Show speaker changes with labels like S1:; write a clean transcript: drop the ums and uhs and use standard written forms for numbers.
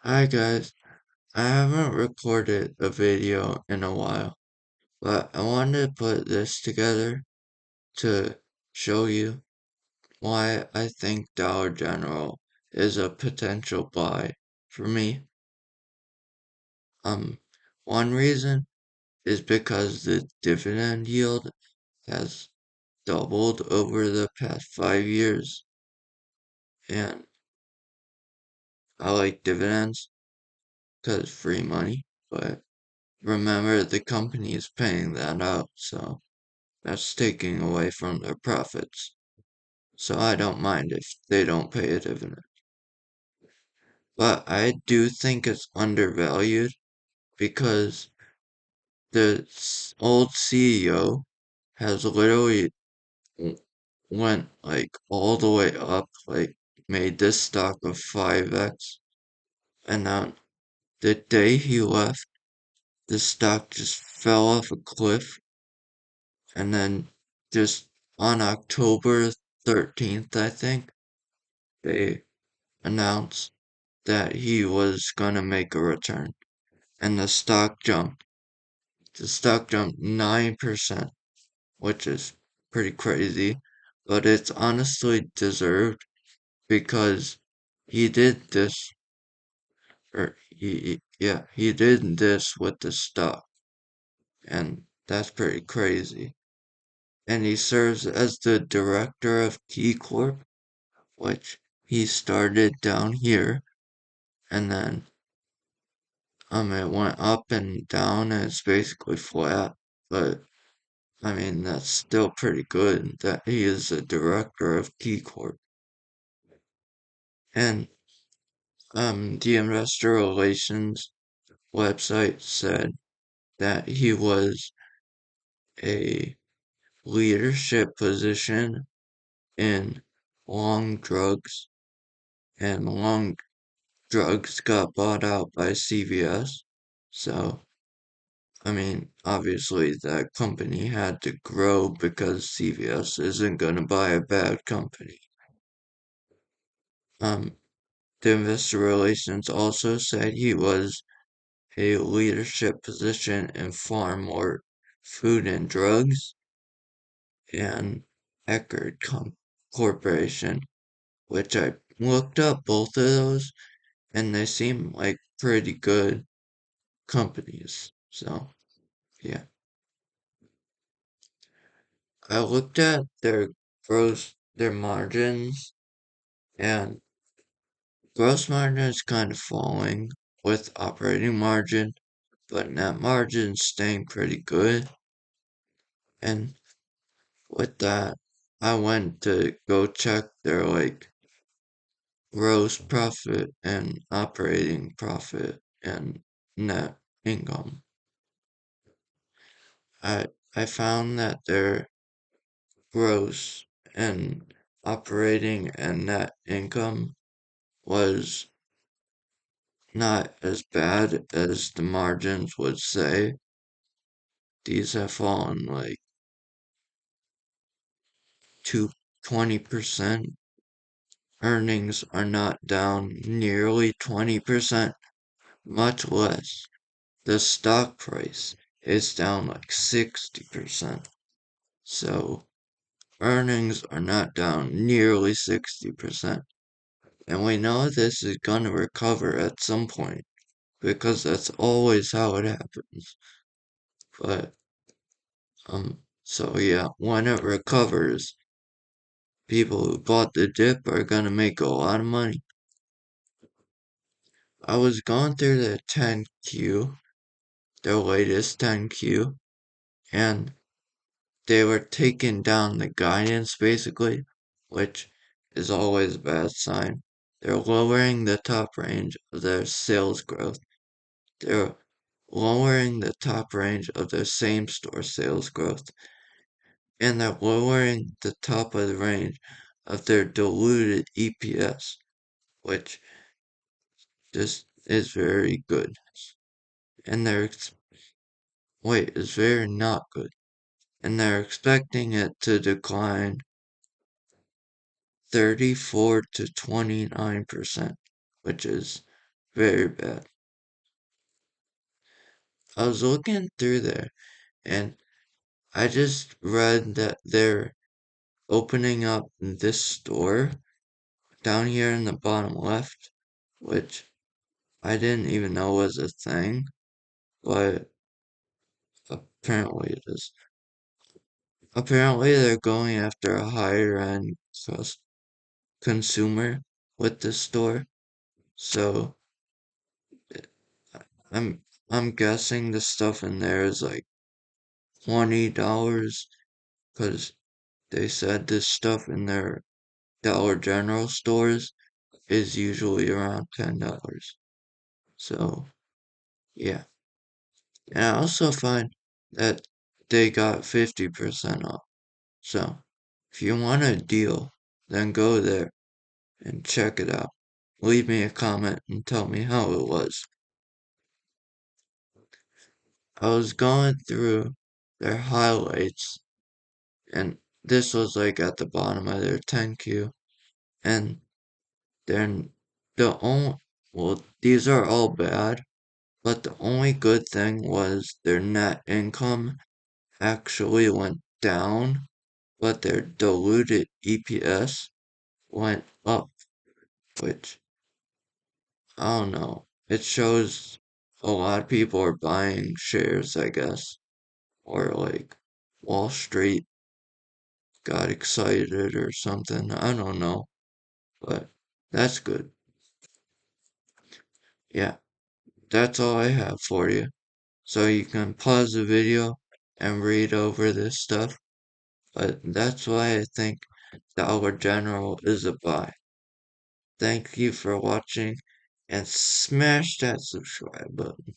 S1: Hi guys, I haven't recorded a video in a while, but I wanted to put this together to show you why I think Dollar General is a potential buy for me. Um, One reason is because the dividend yield has doubled over the past 5 years, and I like dividends because free money, but remember the company is paying that out, so that's taking away from their profits. So I don't mind if they don't pay a dividend. But I do think it's undervalued because the old CEO has literally went like all the way up, like made this stock of 5x. And now the day he left, the stock just fell off a cliff. And then just on October 13th, I think, they announced that he was gonna make a return, and the stock jumped. The stock jumped 9%, which is pretty crazy, but it's honestly deserved because he did this, or he did this with the stock, and that's pretty crazy. And he serves as the director of Key Corp, which he started down here, and then it went up and down and it's basically flat, but I mean that's still pretty good that he is a director of KeyCorp. And the investor relations website said that he was a leadership position in long drugs, and long drugs got bought out by CVS. So I mean, obviously that company had to grow because CVS isn't gonna buy a bad company. Um, the investor relations also said he was a leadership position in Farmart Food and Drugs and Eckerd Corporation, which I looked up both of those and they seem like pretty good companies. So, yeah. I looked at their margins, and gross margin is kind of falling with operating margin, but net margin staying pretty good. And with that, I went to go check their like gross profit and operating profit and net income. I I found that their gross and operating and net income was not as bad as the margins would say. These have fallen like to 20%. Earnings are not down nearly 20%, much less. The stock price is down like 60%. So earnings are not down nearly 60%. And we know this is going to recover at some point because that's always how it happens. But so yeah, when it recovers, people who bought the dip are gonna make a lot of money. I was going through the 10Q, their latest 10Q, and they were taking down the guidance basically, which is always a bad sign. They're lowering the top range of their sales growth. They're lowering the top range of their same store sales growth, and they're lowering the top of the range of their diluted EPS, which just is very good. And is very not good. And they're expecting it to decline 34 to 29%, which is very bad. I was looking through there and I just read that they're opening up this store down here in the bottom left, which I didn't even know was a thing, but apparently it is. Apparently they're going after a higher end consumer with this store. So I'm I'm guessing the stuff in there is like $20 because they said this stuff in their Dollar General stores is usually around $10. So yeah. And I also find that they got 50% off. So if you want a deal, then go there and check it out. Leave me a comment and tell me how it was. I was going through their highlights, and this was like at the bottom of their 10Q, and then the only, well, these are all bad, but the only good thing was their net income actually went down, but their diluted EPS went up, which I don't know. It shows a lot of people are buying shares, I guess, or like Wall Street got excited or something. I don't know, but that's good. Yeah, that's all I have for you. So you can pause the video and read over this stuff, but that's why I think Dollar General is a buy. Thank you for watching and smash that subscribe button.